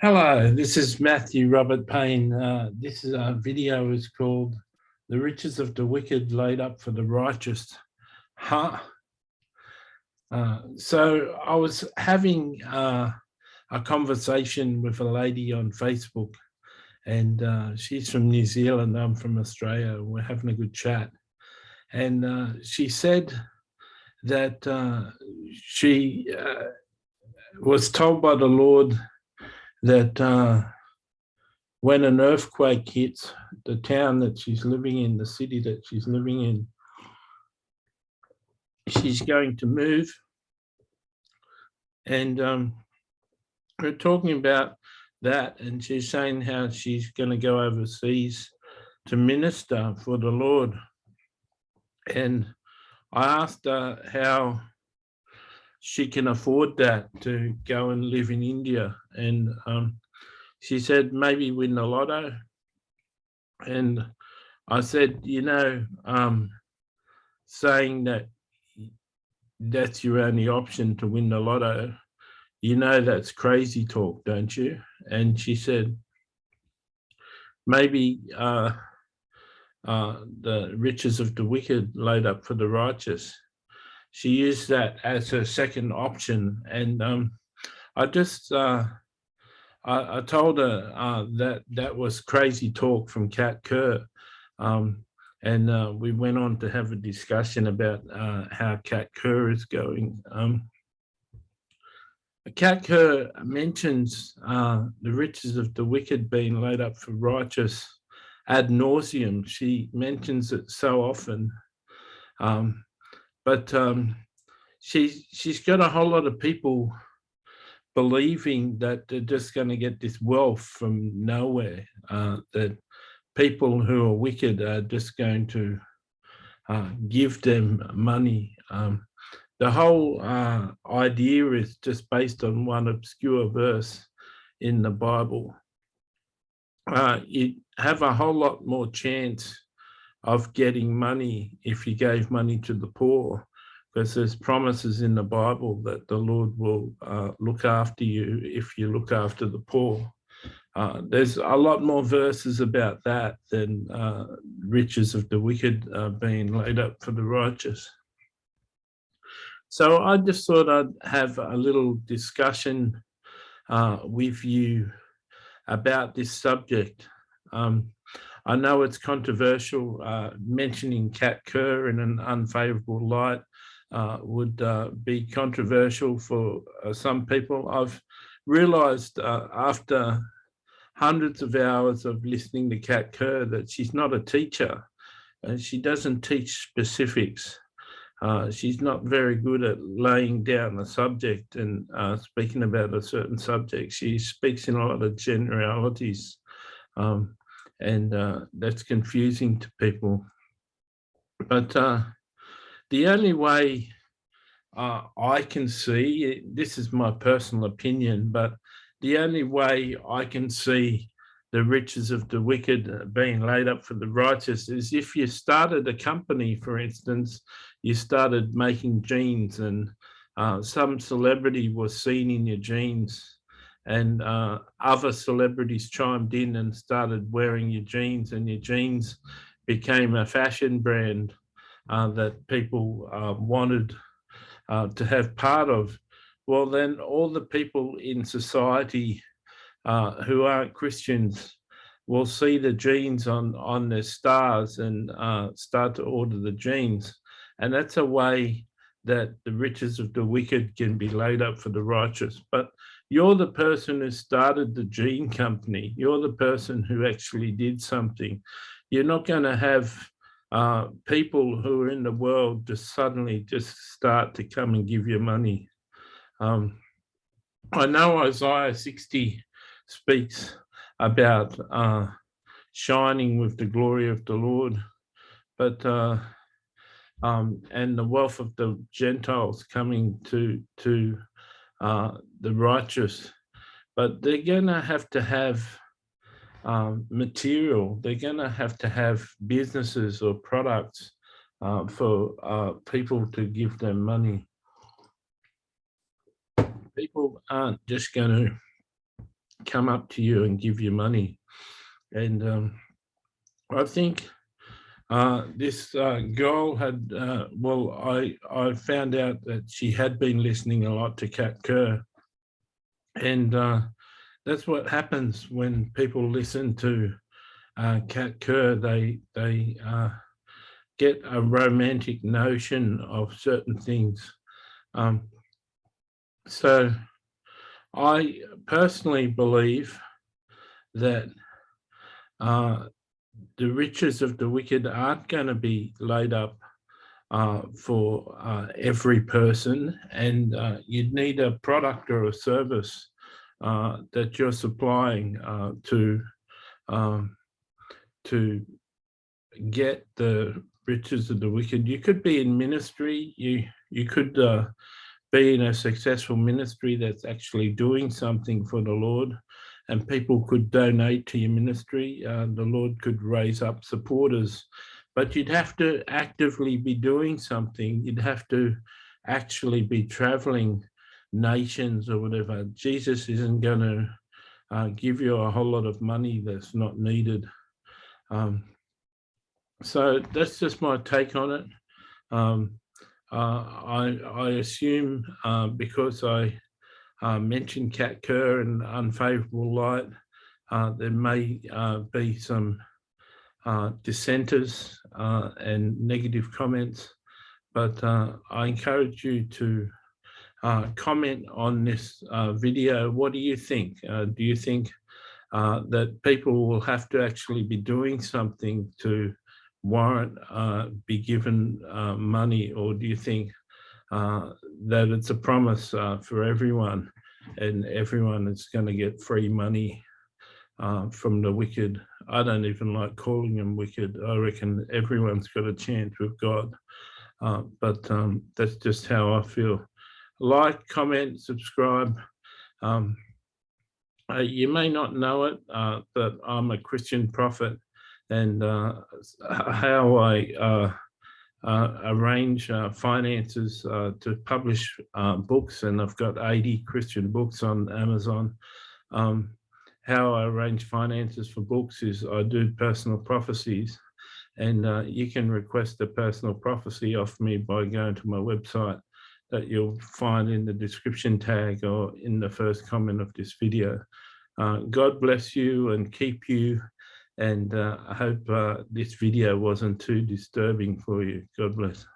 Hello, this is Matthew Robert Payne. This is our video is called "The Riches of the Wicked Laid Up for the Righteous." Huh? So I was having a conversation with a lady on Facebook, and she's from New Zealand. I'm from Australia. We're having a good chat, and she said that she was told by the Lord that when an earthquake hits the town that she's living in, the city that she's living in, she's going to move. And we're talking about that, and she's saying how she's going to go overseas to minister for the Lord. And I asked her how she can afford that to go and live in India. And she said, maybe win the lotto. And I said, saying that that's your only option to win the lotto, that's crazy talk, don't you? And she said, maybe the riches of the wicked laid up for the righteous. She used that as her second option. And I just, I told her that was crazy talk from Kat Kerr. And we went on to have a discussion about how Kat Kerr is going. Kat Kerr mentions the riches of the wicked being laid up for righteous ad nauseum. She mentions it so often, but she's got a whole lot of people believing that they're just going to get this wealth from nowhere, that people who are wicked are just going to give them money. The whole idea is just based on one obscure verse in the Bible. You have a whole lot more chance of getting money if you gave money to the poor, because there's promises in the Bible that the Lord will look after you if you look after the poor. There's a lot more verses about that than riches of the wicked being laid up for the righteous. So I just thought I'd have a little discussion with you about this subject. I know it's controversial. Mentioning Kat Kerr in an unfavourable light would be controversial for some people. I've realised after hundreds of hours of listening to Kat Kerr that she's not a teacher. She doesn't teach specifics. She's not very good at laying down a subject and speaking about a certain subject. She speaks in a lot of generalities, and that's confusing to people. But the only way I can see, this is my personal opinion, but the only way I can see the riches of the wicked being laid up for the righteous is if you started a company, for instance, you started making jeans, and some celebrity was seen in your jeans, and other celebrities chimed in and started wearing your jeans, and your jeans became a fashion brand that people wanted to have part of. Well, then all the people in society who aren't Christians will see the jeans on their stars and start to order the jeans. And that's a way that the riches of the wicked can be laid up for the righteous. But you're the person who started the jean company. You're the person who actually did something. You're not going to have people who are in the world just suddenly just start to come and give you money. I know Isaiah 60 speaks about shining with the glory of the Lord, but and the wealth of the Gentiles coming to the righteous, but they're going to have material. They're going to have businesses or products for people to give them money. People aren't just going to come up to you and give you money. And I think this girl had, I found out that she had been listening a lot to Kat Kerr. And that's what happens when people listen to Kat Kerr. They get a romantic notion of certain things. So I personally believe that the riches of the wicked aren't going to be laid up for every person, and you'd need a product or a service that you're supplying to get the riches of the wicked. You could be in ministry. You could be in a successful ministry that's actually doing something for the Lord, and people could donate to your ministry. The Lord could raise up supporters, but you'd have to actively be doing something. You'd have to actually be traveling nations or whatever. Jesus isn't going to give you a whole lot of money that's not needed. So that's just my take on it. I assume because I mentioned Kat Kerr in unfavourable light, there may be some dissenters and negative comments, but I encourage you to comment on this video. What do you think? Do you think that people will have to actually be doing something to warrant be given money, or do you think that it's a promise for everyone, and everyone is going to get free money from the wicked? I don't even like calling them wicked. I reckon everyone's got a chance with God, but that's just how I feel. Like, comment, subscribe. You may not know it, but I'm a Christian prophet, and how I arrange finances to publish books, and I've got 80 Christian books on Amazon. How I arrange finances for books is I do personal prophecies, and you can request a personal prophecy off me by going to my website that you'll find in the description tag or in the first comment of this video. God bless you and keep you, and I hope this video wasn't too disturbing for you. God bless.